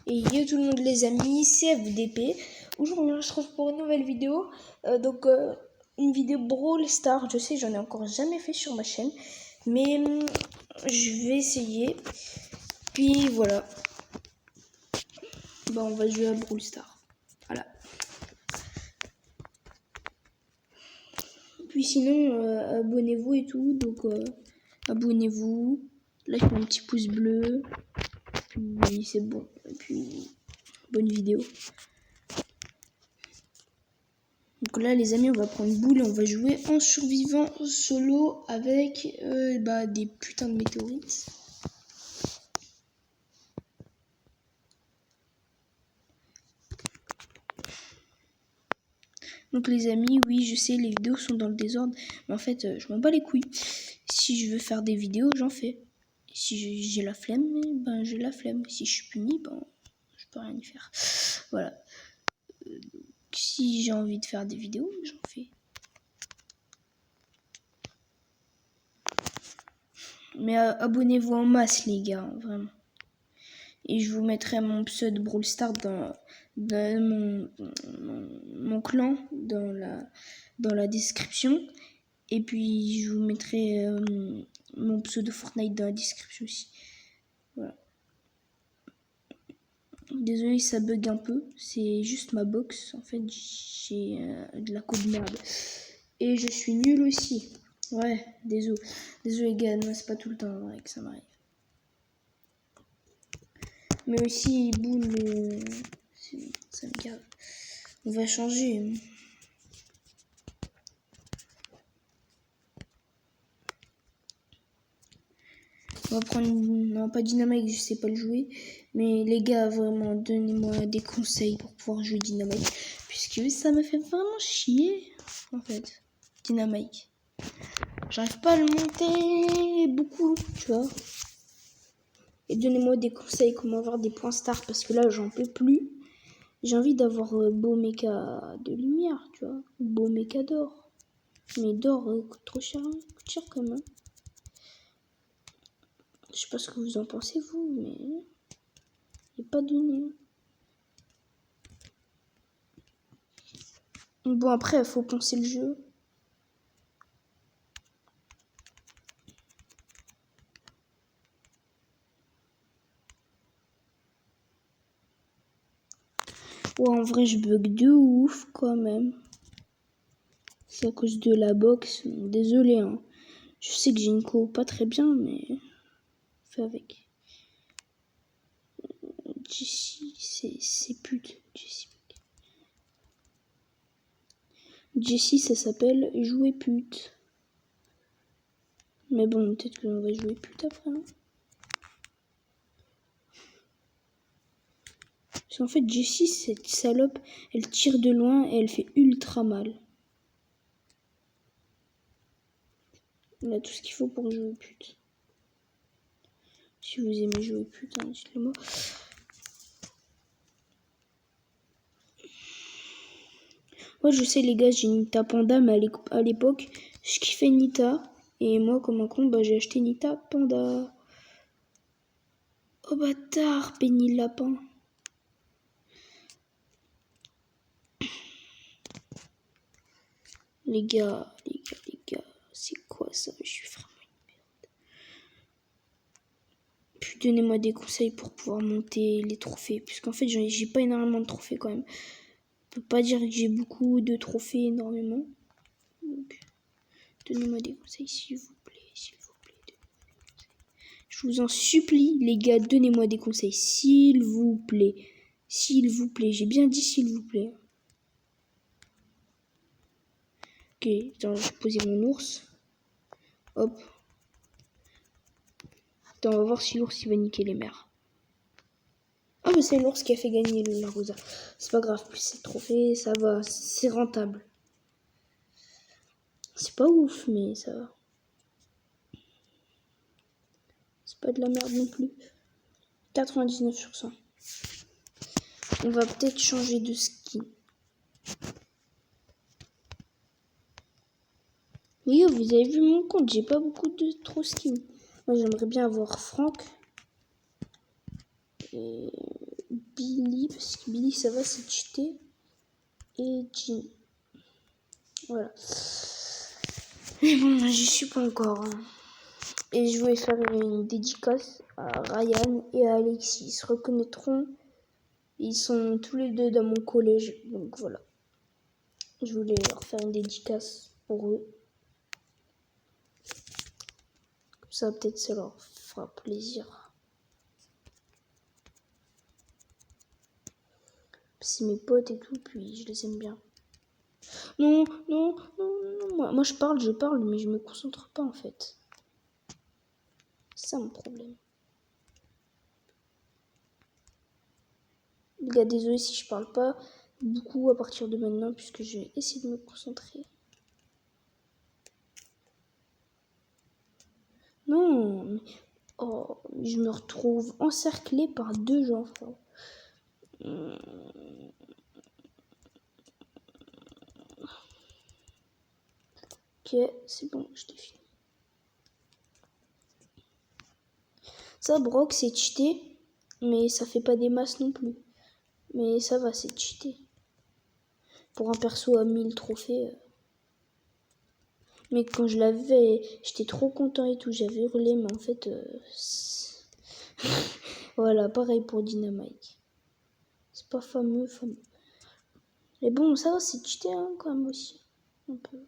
Et yo tout le monde les amis, c'est FDP. Aujourd'hui on se retrouve pour une nouvelle vidéo. Une vidéo Brawl Stars. Je sais, j'en ai encore jamais fait sur ma chaîne. Mais je vais essayer. Puis voilà. On va jouer à Brawl Stars. Voilà. Puis sinon, abonnez-vous et tout. Abonnez-vous. Lâchez un petit pouce bleu. Puis c'est bon. Et puis bonne vidéo. Donc là les amis, on va prendre boule et on va jouer en survivant solo avec des putains de météorites. Donc les amis, oui je sais, les vidéos sont dans le désordre, mais en fait je m'en bats les couilles. Si je veux faire des vidéos, j'en fais. Si j'ai la flemme, j'ai la flemme. Si je suis puni, je peux rien y faire. Voilà. Si j'ai envie de faire des vidéos, j'en fais. Mais abonnez-vous en masse les gars, vraiment. Et je vous mettrai mon pseudo Brawl Stars dans mon clan dans la description. Et puis je vous mettrai mon pseudo Fortnite dans la description aussi. Voilà. Désolé, ça bug un peu. C'est juste ma box. En fait, j'ai de la code merde. Et je suis nul aussi. Ouais, désolé. Désolé, gars. Non, c'est pas tout le temps vrai que ça m'arrive. Mais aussi, boule, ça me gave. On va changer. On va prendre, non pas Dynamite, je sais pas le jouer. Mais les gars, vraiment, donnez-moi des conseils pour pouvoir jouer Dynamite. Puisque ça me fait vraiment chier, en fait, Dynamite. J'arrive pas à le monter beaucoup, tu vois. Et donnez-moi des conseils, comment avoir des points stars, parce que là, j'en peux plus. J'ai envie d'avoir beau méca de lumière, tu vois. Beau méca d'or. Mais d'or coûte trop cher, hein. Coûte cher quand même. Je sais pas ce que vous en pensez, vous, mais il n'est pas donné. Bon, après, il faut penser le jeu. Ouais, en vrai, je bug de ouf, quand même. C'est à cause de la box. Désolé, hein. Je sais que j'ai une co pas très bien, mais fais avec. Jessie, c'est pute. Jessie, ça s'appelle jouer pute. Mais bon, peut-être qu'on va jouer pute après. Hein. Parce qu'en fait, Jessie, cette salope, elle tire de loin et elle fait ultra mal. Elle a tout ce qu'il faut pour jouer pute. Si vous aimez jouer pute, hein, dites-le moi. Moi, je sais, les gars, j'ai Nita Panda, mais à l'époque, je kiffais Nita. Et moi, comme un con, j'ai acheté Nita Panda. Oh bâtard, Penny le lapin. Les gars, c'est quoi ça? Je suis vraiment une merde. Puis donnez-moi des conseils pour pouvoir monter les trophées. Puisqu'en fait, j'ai pas énormément de trophées quand même. Je peux pas dire que j'ai beaucoup de trophées énormément. Donc, donnez-moi des conseils, s'il vous plaît. Je vous en supplie, les gars, donnez-moi des conseils, s'il vous plaît. S'il vous plaît, j'ai bien dit s'il vous plaît. Ok, attends, je vais poser mon ours. Hop. Attends, on va voir si l'ours il va niquer les mers. Ah, mais c'est l'ours qui a fait gagner la Rosa. C'est pas grave, plus c'est trophée, ça va, c'est rentable. C'est pas ouf, mais ça va. C'est pas de la merde non plus. 99 sur 100. On va peut-être changer de skin. Mais yo, vous avez vu mon compte, j'ai pas beaucoup de trop skins. Moi, j'aimerais bien avoir Franck et Billy, parce que Billy ça va, c'est cheaté. Et Jean. Voilà. Mais bon, j'y suis pas encore. Hein. Et je voulais faire une dédicace à Ryan et à Alexis. Ils se reconnaîtront. Ils sont tous les deux dans mon collège. Donc voilà. Je voulais leur faire une dédicace pour eux. Comme ça, peut-être ça leur fera plaisir. C'est mes potes et tout, puis je les aime bien. Non, moi je parle, mais je me concentre pas en fait. C'est ça mon problème. Les gars, désolé si je parle pas beaucoup à partir de maintenant, puisque je vais essayer de me concentrer. Non, mais... Oh, je me retrouve encerclé par 2 gens, frère. Ok, c'est bon, je t'ai fini. Ça, Brock, c'est cheaté, mais ça fait pas des masses non plus. Mais ça va, c'est cheaté. Pour un perso à 1000 trophées. Mais quand je l'avais, j'étais trop content et tout. J'avais hurlé, mais en fait... voilà, pareil pour Dynamite. C'est pas fameux. Mais bon, ça va, c'est cheaté hein, quand même aussi. Un peu.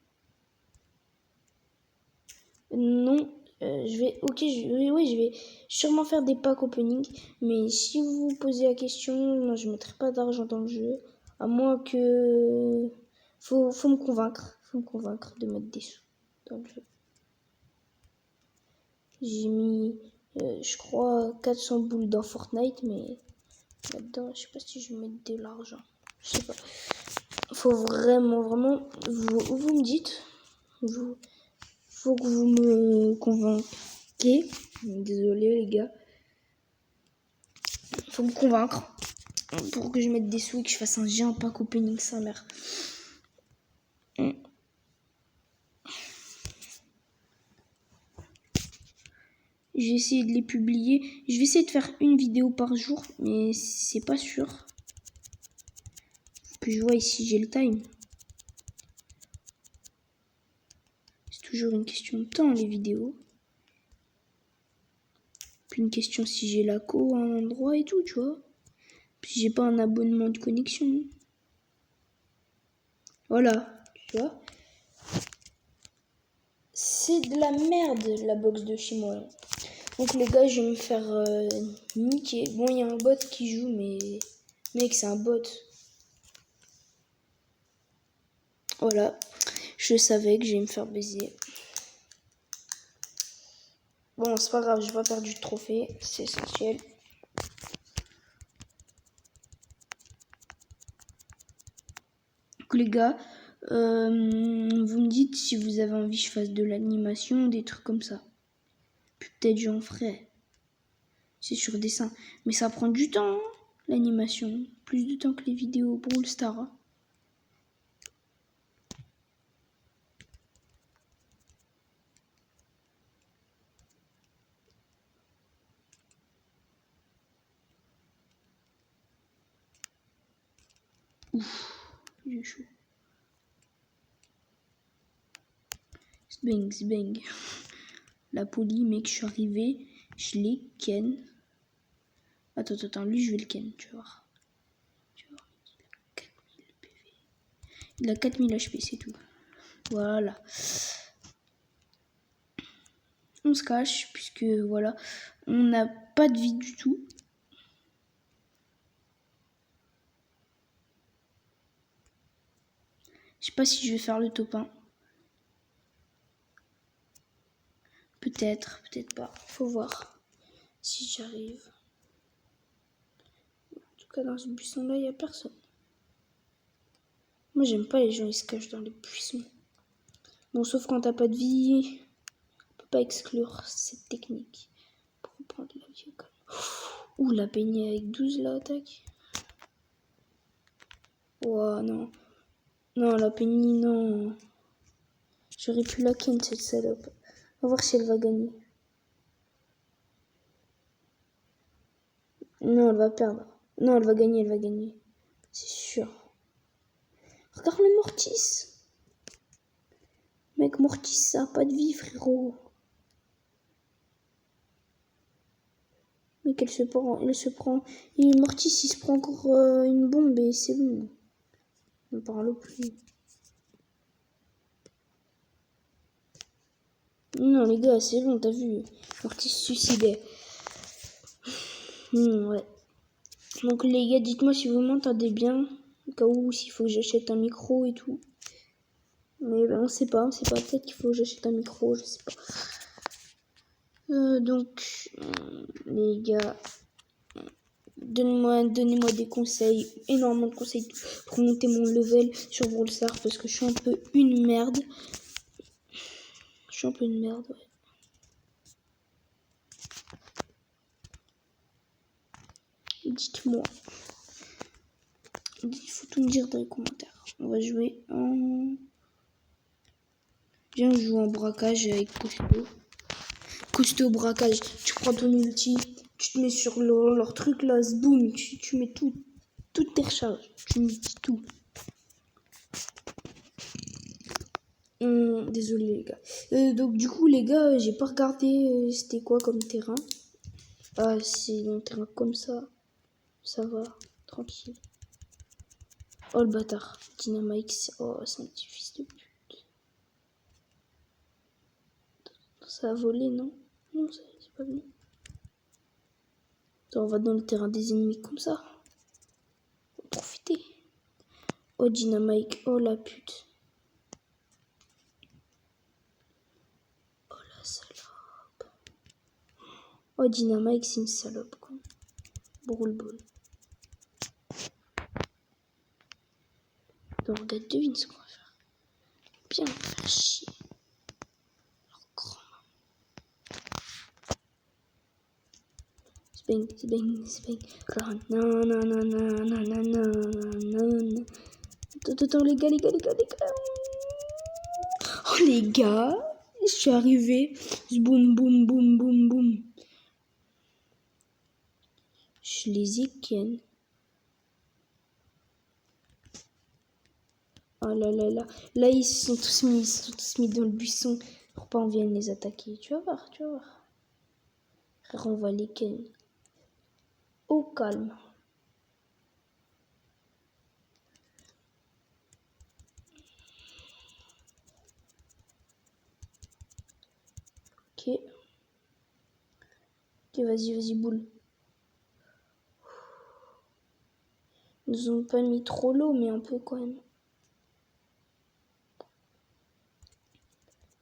Non, je vais... Ok, je vais sûrement faire des packs opening. Mais si vous vous posez la question, non, je mettrai pas d'argent dans le jeu. À moins que... Faut me convaincre. Faut me convaincre de mettre des sous dans le jeu. J'ai mis, je crois, 400 boules dans Fortnite, mais là-dedans, je sais pas si je vais mettre de l'argent. Je sais pas. Faut vraiment, vous me dites. Faut que vous me convainquiez. Désolé les gars. Faut me convaincre pour que je mette des sous et que je fasse un géant pack opening sa mère. J'ai essayé de les publier. Je vais essayer de faire une vidéo par jour, mais c'est pas sûr. Que je vois ici, j'ai le time. C'est toujours une question de temps, les vidéos. Puis une question si j'ai la co à un endroit et tout, tu vois. Puis j'ai pas un abonnement de connexion. Voilà, tu vois. C'est de la merde, la box de chez moi. Donc les gars, je vais me faire niquer. Bon, il y a un bot qui joue, mais... Mec, c'est un bot. Voilà. Je savais que je vais me faire baiser. Bon, c'est pas grave, j'ai pas perdu de trophée. C'est essentiel. Donc les gars, vous me dites si vous avez envie que je fasse de l'animation, des trucs comme ça. Puis peut-être j'en ferai. C'est sur dessin. Mais ça prend du temps, hein, l'animation. Plus de temps que les vidéos Brawl Stars. Hein. Ouf, j'ai chaud. Zbang, zbang. La poly, mec, je suis arrivé. Je l'ai ken. Attends, lui, je vais le ken, tu vois. Il a 4000 HP, c'est tout. Voilà. On se cache, puisque voilà, on n'a pas de vie du tout. Je sais pas si je vais faire le top 1. Peut-être, peut-être pas. Faut voir si j'arrive. En tout cas, dans ce buisson-là, il n'y a personne. Moi, j'aime pas les gens qui se cachent dans les buissons. Bon, sauf quand t'as pas de vie, on peut pas exclure cette technique pour prendre la vie comme. Ouh, la peignée avec 12 là, attaque. Ouah, non. Non, la peignée, non. J'aurais pu la ken, cette salope. On va voir si elle va gagner. Non, elle va perdre. Non, elle va gagner, elle va gagner. C'est sûr. Regarde le Mortis. Mec, Mortis, ça a pas de vie, frérot. Mec, elle se prend. Mortis, il se prend encore une bombe et c'est bon. On ne parle plus. Non, les gars, c'est bon, t'as vu. Mortis se suicidait. Ouais. Donc, les gars, dites-moi si vous m'entendez bien. Au cas où, s'il faut que j'achète un micro et tout. Mais ben, on sait pas. Peut-être qu'il faut que j'achète un micro, je sais pas. Donc, les gars, donnez-moi des conseils, énormément de conseils pour monter mon level sur Brawl Stars parce que je suis un peu une merde. Ouais. Dites-moi. Il faut tout me dire dans les commentaires. On va jouer en... Viens, on joue en braquage avec Costaud. Costaud braquage. Tu prends ton ulti, tu te mets sur leur truc là, boum, tu mets toutes tes recharges. Tu mets tout. Désolé les gars. Donc du coup les gars, j'ai pas regardé c'était quoi comme terrain. Ah c'est un terrain comme ça. Ça va, tranquille. Oh le bâtard. Dynamite, oh c'est un petit fils de pute. Ça a volé non? Non c'est pas venu. Attends, on va dans le terrain des ennemis comme ça. Faut profiter. Oh Dynamite, oh la pute. Oh la salope. Oh Dynamite c'est une salope quoi. Brawl. Donc regarde, devine ce qu'on va faire. Bien on va faire chier. Alors grand. Speng. Non. Attends, les gars. Oh, les gars, je suis arrivé. Boum. Je les ai ken. Oh là. Là, ils sont tous mis dans le buisson pour pas on vienne les attaquer. Tu vas voir. Frère, on va les ken. Au calme. Ok, vas-y, boule. Ils nous ont pas mis trop l'eau, mais un peu quand même.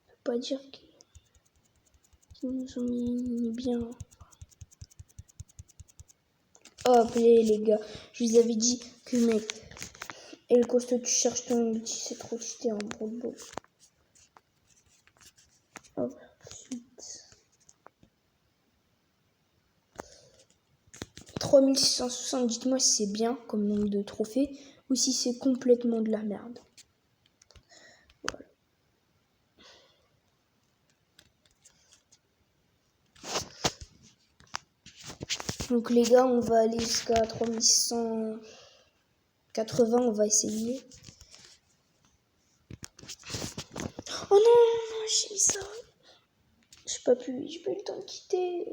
Faut pas dire qu'ils nous ont mis bien. Hop, les gars, je vous avais dit que mec, et le costaud, tu cherches ton ulti, c'est trop cheaté en Brawl. Hop, suite. 3660, dites-moi si c'est bien comme nombre de trophées ou si c'est complètement de la merde. Voilà. Donc les gars, on va aller jusqu'à 3680, on va essayer. Oh non, j'ai mis ça. J'ai pas eu le temps de quitter.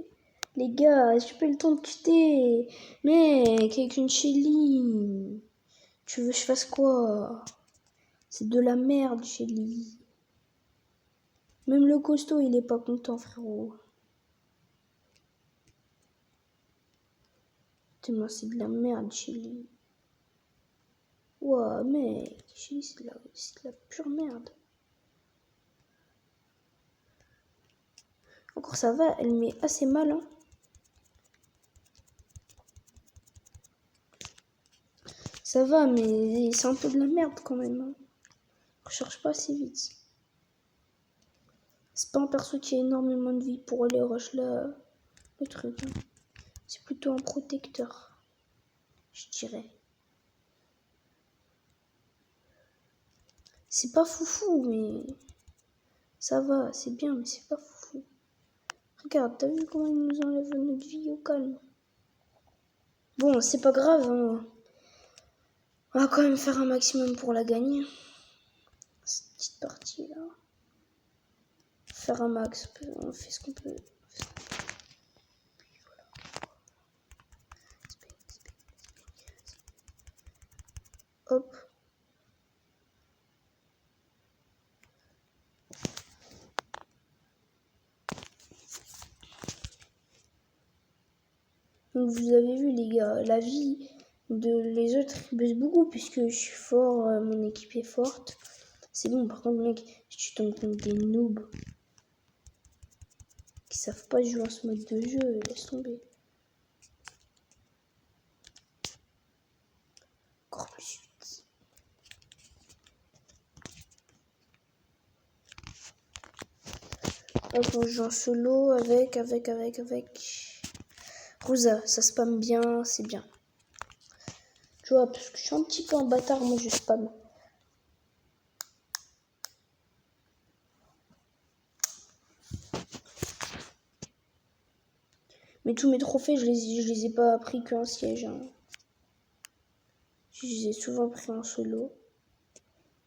Les gars, j'ai pas eu le temps de quitter. Mec, avec une Shelly. Tu veux que je fasse quoi? C'est de la merde, Shelly. Même le costaud, il est pas content, frérot. Putain, c'est de la merde, Shelly. Ouah, mec, Shelly, c'est de la pure merde. Encore ça va, elle met assez mal, hein. Ça va, mais c'est un peu de la merde quand même. Hein. Recharge pas assez vite. C'est pas un perso qui a énormément de vie pour aller rush là, le truc. Hein. C'est plutôt un protecteur, je dirais. C'est pas foufou, mais ça va, c'est bien, mais c'est pas foufou. Regarde, t'as vu comment il nous enlève notre vie au calme? Bon, c'est pas grave, hein. On va quand même faire un maximum pour la gagner. Cette petite partie là. Faire un max, on fait ce qu'on peut. Hop. Donc vous avez vu les gars, la vie de les autres baisse beaucoup puisque je suis fort, mon équipe est forte. C'est bon, par contre mec, si tu tombes contre des noobs qui savent pas jouer en ce mode de jeu, laisse tomber. Encore plus vite. Hop, on joue en solo avec. Rosa, ça spam bien, c'est bien. Tu vois, parce que je suis un petit peu un bâtard, moi je spam. Mais tous mes trophées, je les ai pas pris qu'en siège. Hein. Je les ai souvent pris en solo.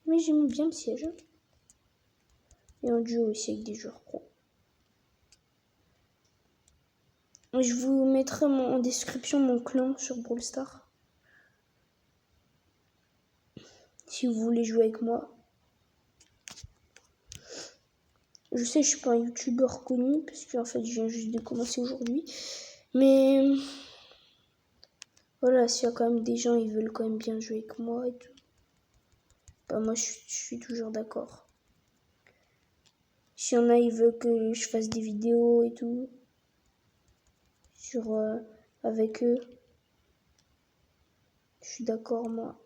Mais j'aime bien le siège. Hein. Et en duo aussi avec des joueurs pro. Je vous mettrai en description mon clan sur Brawl Stars. Si vous voulez jouer avec moi. Je sais, je suis pas un youtubeur connu, parce qu'en fait, je viens juste de commencer aujourd'hui. Mais voilà, s'il y a quand même des gens, ils veulent quand même bien jouer avec moi et tout. Bah moi, je suis toujours d'accord. S'il y en a, ils veulent que je fasse des vidéos et tout. Avec eux. Je suis d'accord, moi.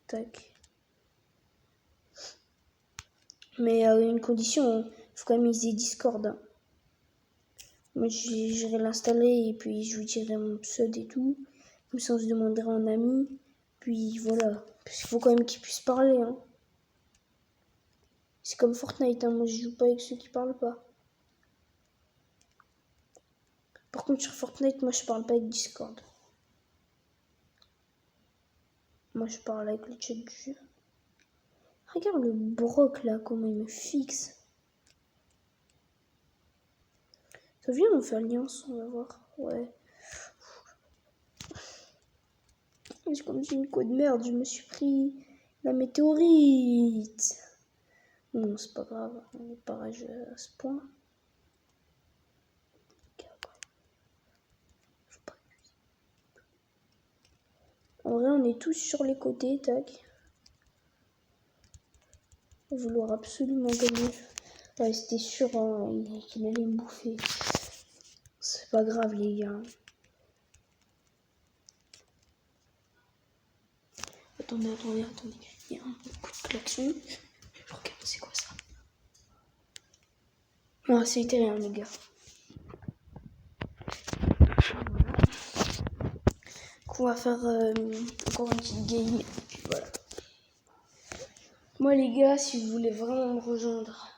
Tac. Mais à une condition, il faut quand même utiliser Discord. Hein. Moi, j'irai l'installer et puis je vous dirai mon pseudo et tout. Comme ça, on se demandera en ami. Puis voilà. Parce qu'il faut quand même qu'ils puissent parler. Hein. C'est comme Fortnite. Hein. Moi, je joue pas avec ceux qui parlent pas. Par contre, sur Fortnite, moi, je parle pas avec Discord. Moi, je parle avec le chat du jeu. Regarde le broc là, comment il me fixe. Ça vient, on fait alliance, on va voir. Ouais. Comme j'ai une co de merde, je me suis pris la météorite. Non, c'est pas grave, on est pas rageux à ce point. En vrai, on est tous sur les côtés, tac. Vouloir absolument gagner. Ouais, c'était sûr hein, qu'il allait me bouffer. C'est pas grave, les gars. Attendez. Il y a un coup de klaxon. Je regarde, c'est quoi ça? Non, c'était rien, les gars. Voilà. On va faire encore une petite game. Et puis voilà. Moi, les gars, si vous voulez vraiment me rejoindre,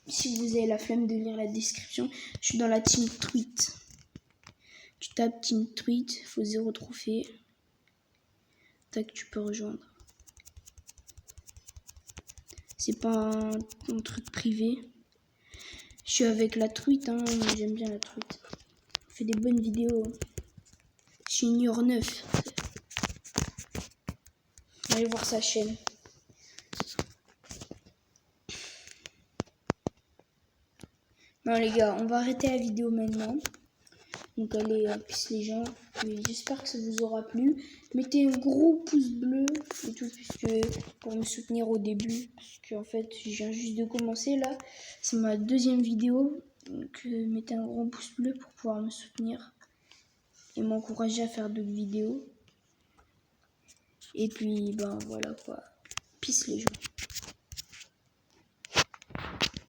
si vous avez la flemme de lire la description, je suis dans la team tweet. Tu tapes team tweet, il faut 0 trophée. Tac, tu peux rejoindre. C'est pas un truc privé. Je suis avec la truite, hein, j'aime bien la truite. On fait des bonnes vidéos. Je suis Nior 9. Allez voir sa chaîne. Non les gars, on va arrêter la vidéo maintenant. Donc allez, peace les gens. J'espère que ça vous aura plu. Mettez un gros pouce bleu et tout, puisque pour me soutenir au début. Parce qu'en fait, je viens juste de commencer là. C'est ma deuxième vidéo. Donc mettez un gros pouce bleu pour pouvoir me soutenir. Et m'encourager à faire d'autres vidéos. Et puis, ben voilà quoi. Peace les gens.